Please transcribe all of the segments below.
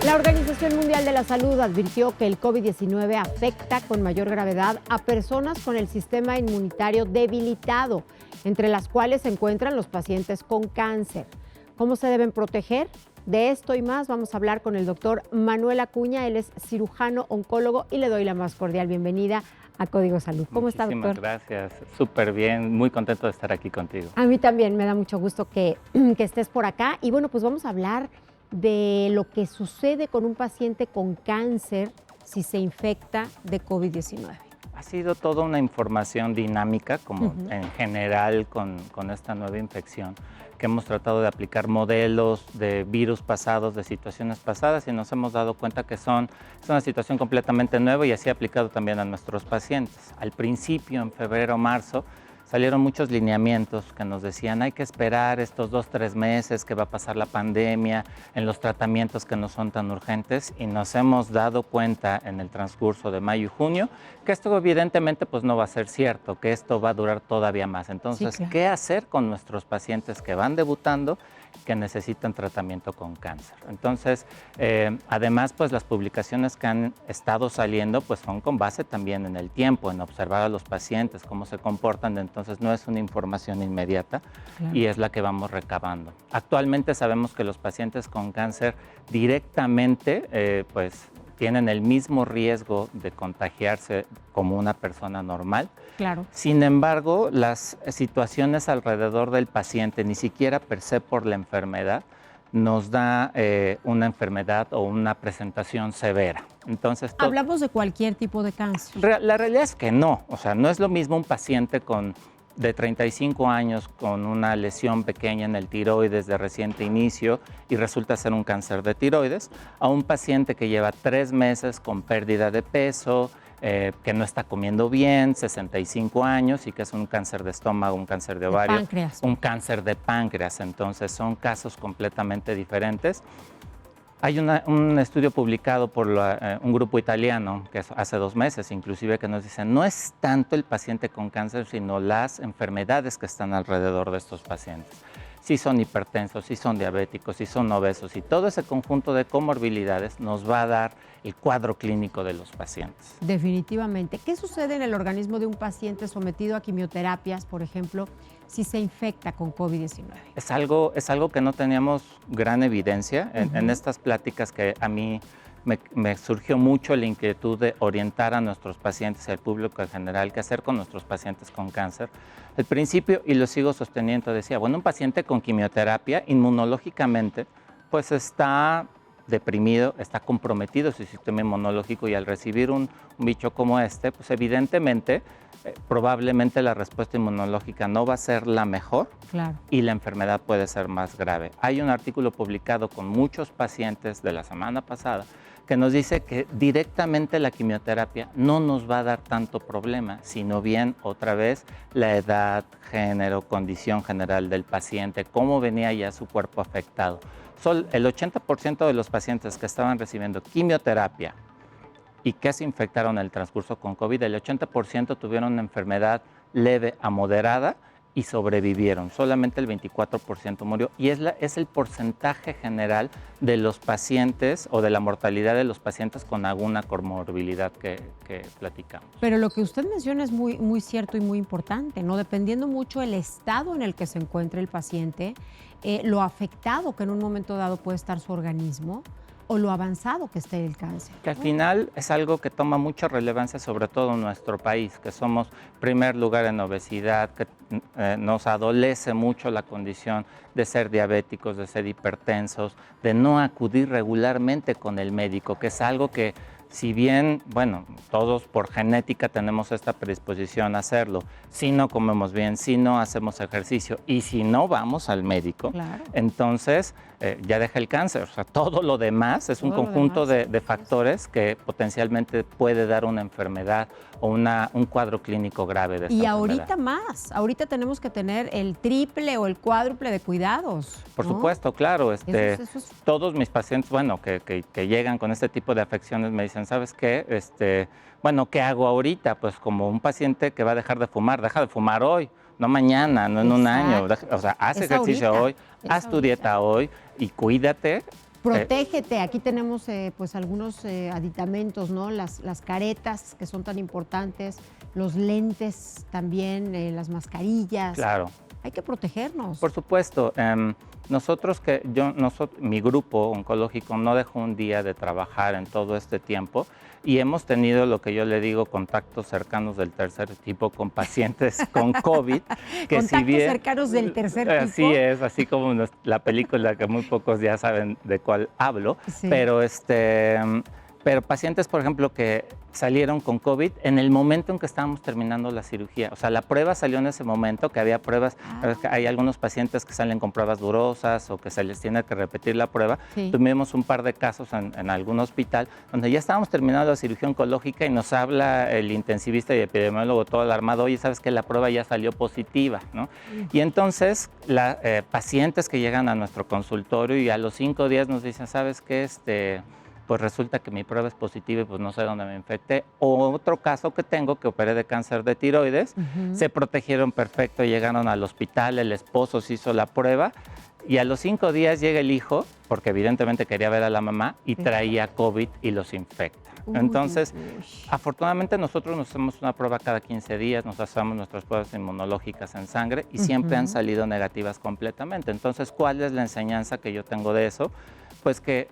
La Organización Mundial de la Salud advirtió que el COVID-19 afecta con mayor gravedad a personas con el sistema inmunitario debilitado, entre las cuales se encuentran los pacientes con cáncer. ¿Cómo se deben proteger? De esto y más vamos a hablar con el doctor Manuel Acuña. Él es cirujano oncólogo y le doy la más cordial bienvenida a Código Salud. ¿Cómo está, doctor? Muchísimas gracias, súper bien, muy contento de estar aquí contigo. A mí también me da mucho gusto que estés por acá. Y bueno, pues vamos a hablar de lo que sucede con un paciente con cáncer si se infecta de COVID-19. Ha sido toda una información dinámica, como en general con esta nueva infección, que hemos tratado de aplicar modelos de virus pasados, de situaciones pasadas, y nos hemos dado cuenta que es una situación completamente nueva y así aplicado también a nuestros pacientes. Al principio, en febrero o marzo, salieron muchos lineamientos que nos decían hay que esperar estos 2-3 meses que va a pasar la pandemia en los tratamientos que no son tan urgentes, y nos hemos dado cuenta en el transcurso de mayo y junio que esto evidentemente pues no va a ser cierto, que esto va a durar todavía más. Entonces, Sí, claro. ¿qué hacer con nuestros pacientes que van debutando, que necesitan tratamiento con cáncer? Entonces, además, pues las publicaciones que han estado saliendo pues son con base también en el tiempo, en observar a los pacientes, cómo se comportan. Entonces, no es una información inmediata, Claro. y es la que vamos recabando. Actualmente sabemos que los pacientes con cáncer directamente pues tienen el mismo riesgo de contagiarse como una persona normal. Claro. Sin embargo, las situaciones alrededor del paciente, ni siquiera per se por la enfermedad, nos da una enfermedad o una presentación severa. Entonces, Hablamos de cualquier tipo de cáncer. la realidad es que no. O sea, no es lo mismo un paciente de 35 años con una lesión pequeña en el tiroides de reciente inicio y resulta ser un cáncer de tiroides, a un paciente que lleva 3 meses con pérdida de peso, que no está comiendo bien, 65 años, y que es un cáncer de estómago, un cáncer de ovario, páncreas. un cáncer de páncreas. Entonces son casos completamente diferentes. Hay un estudio publicado por un grupo italiano que hace 2 meses, inclusive, que nos dice no es tanto el paciente con cáncer, sino las enfermedades que están alrededor de estos pacientes. Si son hipertensos, si son diabéticos, si son obesos, y todo ese conjunto de comorbilidades nos va a dar el cuadro clínico de los pacientes. Definitivamente. ¿Qué sucede en el organismo de un paciente sometido a quimioterapias, por ejemplo, si se infecta con COVID-19? Es algo que no teníamos gran evidencia. En estas pláticas que a mí me surgió mucho la inquietud de orientar a nuestros pacientes y al público en general qué hacer con nuestros pacientes con cáncer. Al principio, y lo sigo sosteniendo, decía, bueno, un paciente con quimioterapia inmunológicamente pues está deprimido, está comprometido su sistema inmunológico, y al recibir un bicho como este, pues evidentemente probablemente la respuesta inmunológica no va a ser la mejor. Claro. Y la enfermedad puede ser más grave. Hay un artículo publicado con muchos pacientes de la semana pasada que nos dice que directamente la quimioterapia no nos va a dar tanto problema, sino bien, otra vez, la edad, género, condición general del paciente, cómo venía ya su cuerpo afectado. El 80% de los pacientes que estaban recibiendo quimioterapia y que se infectaron en el transcurso con COVID, el 80% tuvieron una enfermedad leve a moderada y sobrevivieron. Solamente el 24% murió, y es el porcentaje general de los pacientes o de la mortalidad de los pacientes con alguna comorbilidad que platicamos. Pero lo que usted menciona es muy, muy cierto y muy importante, ¿no? Dependiendo mucho el estado en el que se encuentre el paciente, lo afectado que en un momento dado puede estar su organismo, o lo avanzado que esté el cáncer. Que al final es algo que toma mucha relevancia, sobre todo en nuestro país, que somos primer lugar en obesidad, que nos adolece mucho la condición de ser diabéticos, de ser hipertensos, de no acudir regularmente con el médico, que es algo que, si bien, bueno, todos por genética tenemos esta predisposición a hacerlo, si no comemos bien, si no hacemos ejercicio y si no vamos al médico, Claro. entonces ya deja el cáncer. O sea, todo lo demás es un conjunto de factores que potencialmente puede dar una enfermedad o un cuadro clínico grave de esta Y enfermedad. ahorita más, ahorita tenemos que tener el triple o el cuádruple de cuidados. Por ¿no? supuesto, claro. Eso es Todos mis pacientes, bueno, que llegan con este tipo de afecciones me dicen, ¿sabes qué? Bueno, ¿qué hago ahorita? Pues como un paciente que va a dejar de fumar, deja de fumar hoy, no mañana, no en un año. O sea, haz Es ejercicio ahorita, hoy, es haz tu ahorita. dieta hoy y cuídate Protégete, aquí tenemos pues algunos aditamentos, ¿no? Las caretas que son tan importantes, los lentes también, las mascarillas. Claro. Hay que protegernos. Por supuesto. Mi grupo oncológico no dejó un día de trabajar en todo este tiempo y hemos tenido lo que yo le digo contactos cercanos del tercer tipo con pacientes con COVID. Contactos cercanos del tercer tipo. Así es, así como la película que muy pocos ya saben de cuál hablo, Sí. pero pacientes, por ejemplo, que salieron con COVID en el momento en que estábamos terminando la cirugía. O sea, la prueba salió en ese momento, que había pruebas. Hay algunos pacientes que salen con pruebas durosas o que se les tiene que repetir la prueba. Sí. Tuvimos un par de casos en algún hospital donde ya estábamos terminando la cirugía oncológica y nos habla el intensivista y epidemiólogo todo alarmado, oye, ¿sabes que la prueba ya salió positiva? ¿No? Y entonces, pacientes que llegan a nuestro consultorio y a los 5 días nos dicen, ¿sabes qué? Pues resulta que mi prueba es positiva y pues no sé dónde me infecté. O otro caso que tengo, que operé de cáncer de tiroides, se protegieron perfecto, llegaron al hospital, el esposo se hizo la prueba y a los 5 días llega el hijo, porque evidentemente quería ver a la mamá, y traía COVID y los infecta. Entonces, afortunadamente nosotros nos hacemos una prueba cada 15 días, nos hacemos nuestras pruebas inmunológicas en sangre y siempre han salido negativas completamente. Entonces, ¿cuál es la enseñanza que yo tengo de eso? Pues que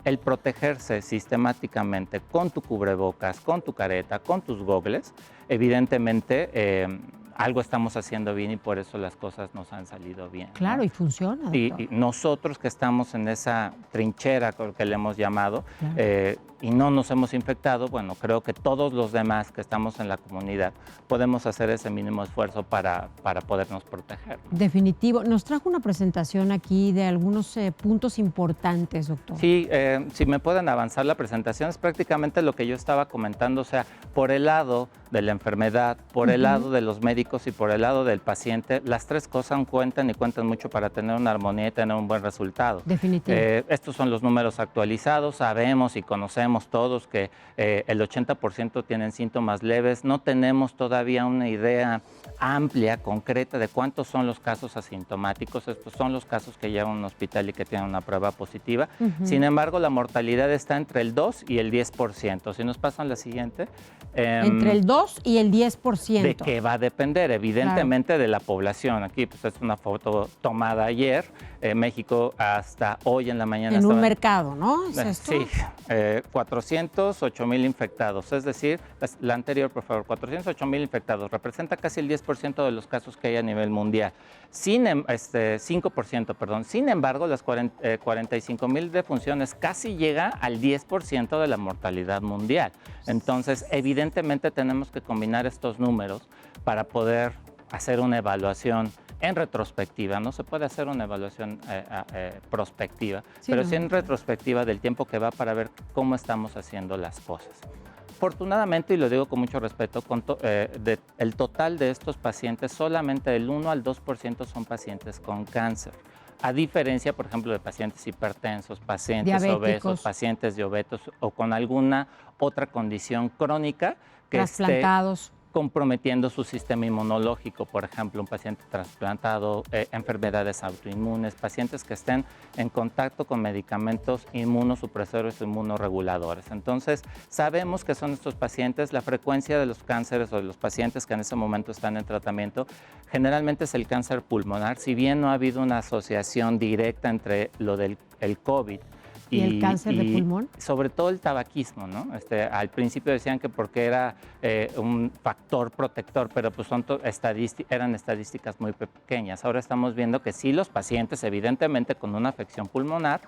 el protegerse sistemáticamente con tu cubrebocas, con tu careta, con tus gogles, evidentemente algo estamos haciendo bien y por eso las cosas nos han salido bien. Claro, ¿no? y funciona. Y nosotros que estamos en esa trinchera que le hemos llamado, Claro. y no nos hemos infectado, bueno, creo que todos los demás que estamos en la comunidad podemos hacer ese mínimo esfuerzo para podernos proteger. Definitivo. Nos trajo una presentación aquí de algunos puntos importantes, doctor. Sí, si me pueden avanzar la presentación, es prácticamente lo que yo estaba comentando, o sea, por el lado de la enfermedad, por el lado de los médicos y por el lado del paciente, las tres cosas cuentan y cuentan mucho para tener una armonía y tener un buen resultado. Definitivo. Estos son los números actualizados, sabemos y conocemos todos que el 80% tienen síntomas leves, no tenemos todavía una idea amplia, concreta de cuántos son los casos asintomáticos, estos son los casos que llevan a un hospital y que tienen una prueba positiva. Sin embargo, la mortalidad está entre el 2 y el 10%. Si nos pasan la siguiente. Entre el 2 y el 10%. ¿De qué va a depender? Evidentemente de la población. Aquí pues, es una foto tomada ayer. México hasta hoy en la mañana. En un mercado, ¿no? ¿Es esto? Sí, 408,000 infectados. Es decir, la anterior, por favor, 408,000 infectados. Representa casi el 10% de los casos que hay a nivel mundial. 5%, perdón. Sin embargo, las 45,000 defunciones casi llega al 10% de la mortalidad mundial. Entonces, evidentemente tenemos que combinar estos números para poder hacer una evaluación en retrospectiva. No se puede hacer una evaluación prospectiva, Sí, pero no, sí en retrospectiva del tiempo que va para ver cómo estamos haciendo las cosas. Afortunadamente, y lo digo con mucho respeto, el total de estos pacientes, solamente del 1 al 2% son pacientes con cáncer. A diferencia, por ejemplo, de pacientes hipertensos, pacientes obesos, pacientes diabéticos o con alguna otra condición crónica que trasplantados, comprometiendo su sistema inmunológico, por ejemplo, un paciente trasplantado, enfermedades autoinmunes, pacientes que estén en contacto con medicamentos inmunosupresores o inmunoreguladores. Entonces, sabemos que son estos pacientes, la frecuencia de los cánceres o de los pacientes que en ese momento están en tratamiento, generalmente es el cáncer pulmonar, si bien no ha habido una asociación directa entre lo del COVID ¿y el cáncer de pulmón? Sobre todo el tabaquismo, ¿no? Al principio decían que porque era un factor protector, pero pues eran estadísticas muy pequeñas. Ahora estamos viendo que sí, los pacientes, evidentemente con una afección pulmonar,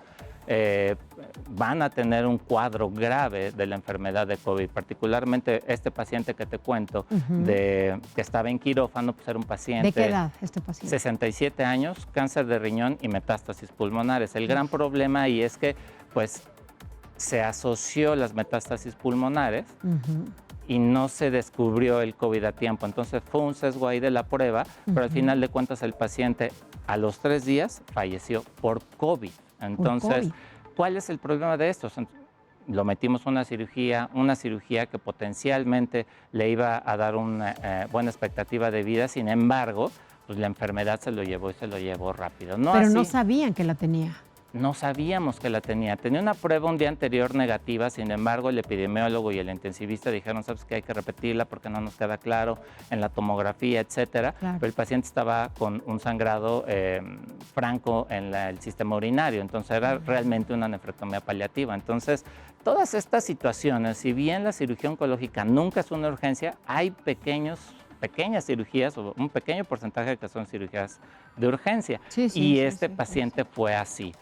van a tener un cuadro grave de la enfermedad de COVID. Particularmente este paciente que te cuento, que estaba en quirófano, pues era un paciente... ¿De qué edad este paciente? 67 años, cáncer de riñón y metástasis pulmonares. El gran problema ahí es que pues, se asoció las metástasis pulmonares y no se descubrió el COVID a tiempo. Entonces fue un sesgo ahí de la prueba, pero al final de cuentas el paciente a los 3 días falleció por COVID. Entonces, ¿cuál es el problema de esto? Lo metimos una cirugía que potencialmente le iba a dar una buena expectativa de vida, sin embargo, pues la enfermedad se lo llevó y se lo llevó rápido. Pero no sabían que la tenía. no sabíamos que la tenía. Tenía una prueba un día anterior negativa, sin embargo, el epidemiólogo y el intensivista dijeron, sabes que hay que repetirla porque no nos queda claro en la tomografía, etcétera. Claro. Pero el paciente estaba con un sangrado franco en el sistema urinario, entonces era realmente una nefrectomía paliativa. Entonces, todas estas situaciones, si bien la cirugía oncológica nunca es una urgencia, hay pequeñas cirugías o un pequeño porcentaje que son cirugías de urgencia. Este paciente fue así.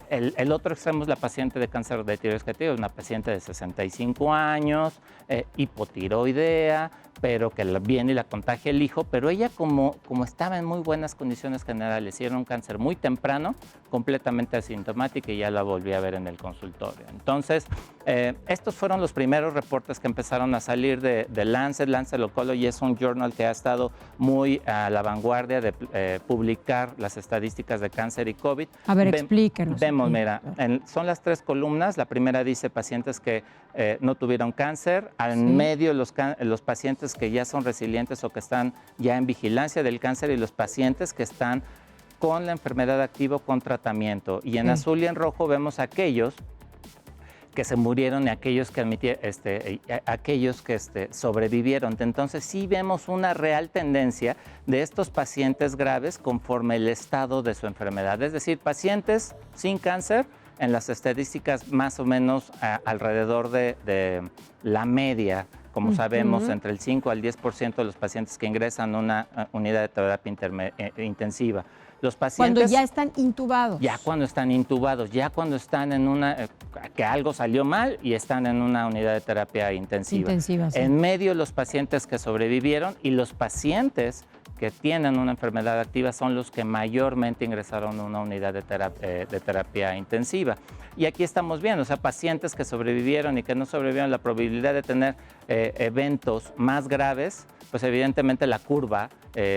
El otro extremo es la paciente de cáncer de tiroides creativo, una paciente de 65 años, hipotiroidea, pero que viene y la contagia el hijo, pero ella como estaba en muy buenas condiciones generales y era un cáncer muy temprano, completamente asintomática y ya la volví a ver en el consultorio. Entonces, estos fueron los primeros reportes que empezaron a salir de Lancet. Lancet Oncology es un journal que ha estado muy a la vanguardia de publicar las estadísticas de cáncer y COVID. A ver, explíquenos. Vemos, mira, son las 3 columnas. La primera dice pacientes que no tuvieron cáncer. En medio los pacientes que ya son resilientes o que están ya en vigilancia del cáncer y los pacientes que están con la enfermedad activa con tratamiento. Y en azul y en rojo vemos aquellos que se murieron y aquellos que sobrevivieron. Entonces sí vemos una real tendencia de estos pacientes graves conforme el estado de su enfermedad. Es decir, pacientes sin cáncer en las estadísticas más o menos alrededor de la media. Como sabemos, entre el 5 al 10% de los pacientes que ingresan a una unidad de terapia intensiva. Los pacientes, cuando ya están intubados. Ya cuando están intubados, ya cuando están en que algo salió mal y están en una unidad de terapia intensiva. En medio los pacientes que sobrevivieron y los pacientes que tienen una enfermedad activa son los que mayormente ingresaron a una unidad de terapia intensiva. Y aquí estamos viendo, o sea, pacientes que sobrevivieron y que no sobrevivieron, la probabilidad de tener eventos más graves, pues evidentemente la curva,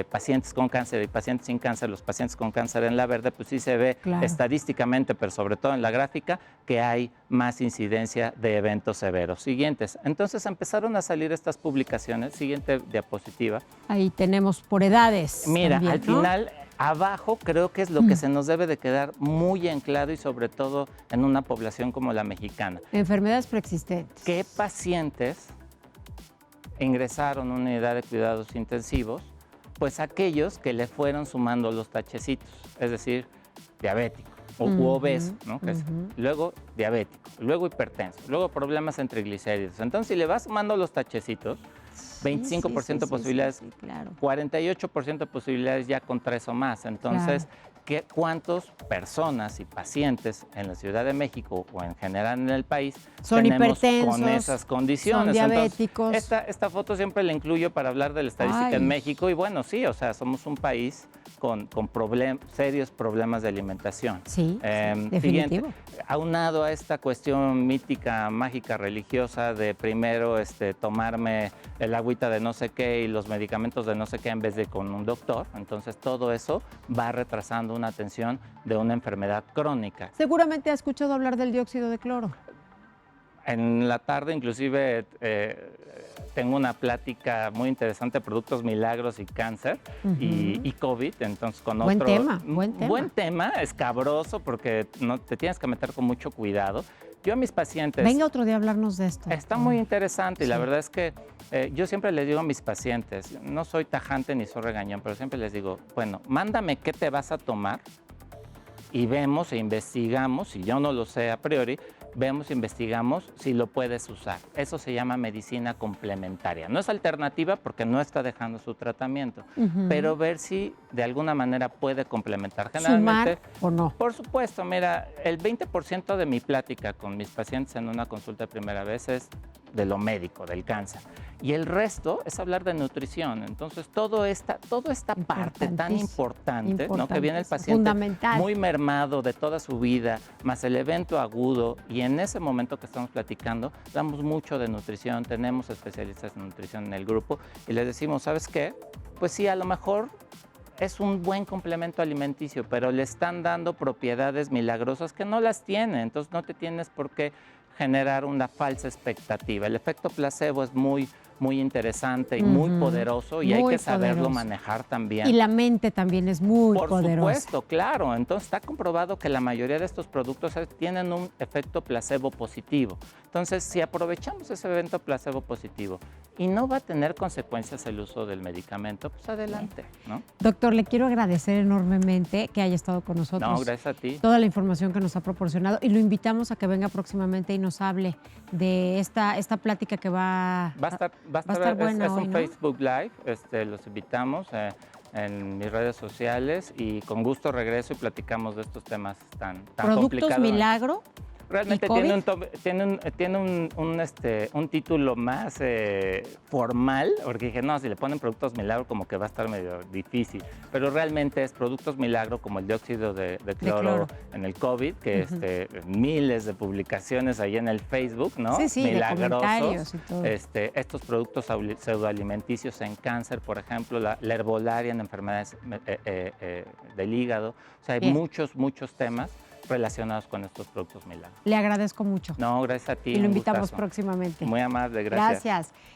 pacientes con cáncer y pacientes sin cáncer, los pacientes con cáncer en la verde, pues sí se ve estadísticamente, pero sobre todo en la gráfica, que hay más incidencia de eventos severos. Siguientes. Entonces empezaron a salir estas publicaciones. Siguiente diapositiva. Ahí tenemos por edades. Mira, también, al final, abajo creo que es lo que se nos debe de quedar muy en claro y sobre todo en una población como la mexicana. Enfermedades preexistentes. ¿Qué pacientes ingresaron a una unidad de cuidados intensivos? Pues aquellos que le fueron sumando los tachecitos, es decir, diabético u obeso, ¿no? Luego diabético, luego hipertenso, luego problemas en triglicéridos. Entonces, si le vas sumando los tachecitos, 25% de posibilidades, claro. 48% de posibilidades ya con 3 o más. Entonces, ¿cuántas personas y pacientes en la Ciudad de México o en general en el país son tenemos hipertensos, con esas condiciones? son diabéticos? Entonces, esta foto siempre la incluyo para hablar de la estadística en México y bueno, sí, o sea, somos un país con serios problemas de alimentación. Sí, definitivo. Siguiente, aunado a esta cuestión mítica, mágica, religiosa de primero tomarme el agüita de no sé qué y los medicamentos de no sé qué en vez de con un doctor, entonces todo eso va retrasando una atención de una enfermedad crónica. Seguramente ha escuchado hablar del dióxido de cloro. En la tarde inclusive tengo una plática muy interesante, productos milagros y cáncer y COVID, entonces con buen otro... tema. Buen tema, escabroso porque no, te tienes que meter con mucho cuidado. Yo a mis pacientes... Venga otro día a hablarnos de esto. Está muy interesante y la verdad es que yo siempre les digo a mis pacientes, no soy tajante ni soy regañón, pero siempre les digo, bueno, mándame qué te vas a tomar y vemos e investigamos, si yo no lo sé a priori, vemos e investigamos si lo puedes usar. Eso se llama medicina complementaria. No es alternativa porque no está dejando su tratamiento, pero ver si de alguna manera puede complementar. Generalmente, ¿sumar o no? Por supuesto, mira, el 20% de mi plática con mis pacientes en una consulta de primera vez es de lo médico, del cáncer. Y el resto es hablar de nutrición. Entonces, toda esta parte tan importante, ¿no? Que viene el paciente muy mermado de toda su vida, más el evento agudo, y en ese momento que estamos platicando, damos mucho de nutrición, tenemos especialistas en nutrición en el grupo, y les decimos, ¿sabes qué? Pues sí, a lo mejor es un buen complemento alimenticio, pero le están dando propiedades milagrosas que no las tiene, entonces no te tienes por qué generar una falsa expectativa. El efecto placebo es muy muy interesante y muy poderoso y hay Muy que saberlo poderoso. manejar también. Y la mente también es muy Por poderosa. supuesto, claro. Entonces está comprobado que la mayoría de estos productos tienen un efecto placebo positivo. Entonces, si aprovechamos ese evento placebo positivo y no va a tener consecuencias el uso del medicamento, pues adelante, ¿no? Doctor, le quiero agradecer enormemente que haya estado con nosotros. No, gracias a ti. Toda la información que nos ha proporcionado y lo invitamos a que venga próximamente y nos hable de esta plática que va Va a estar buena es hoy, un ¿no? Facebook Live, los invitamos en mis redes sociales y con gusto regreso y platicamos de estos temas tan Productos complicados. Milagro. Realmente ¿Y tiene un título más formal, porque dije, no, si le ponen productos milagro como que va a estar medio difícil, pero realmente es productos milagro como el dióxido de cloro en el COVID, que miles de publicaciones ahí en el Facebook, ¿no? Sí, de comentarios y todo. Estos productos pseudoalimenticios en cáncer, por ejemplo, la herbolaria en enfermedades del hígado, o sea, hay Bien. muchos temas relacionados con estos productos milagro. Le agradezco mucho. No, gracias a ti. Y lo un invitamos gustazo. próximamente. Muy amable, gracias. Gracias.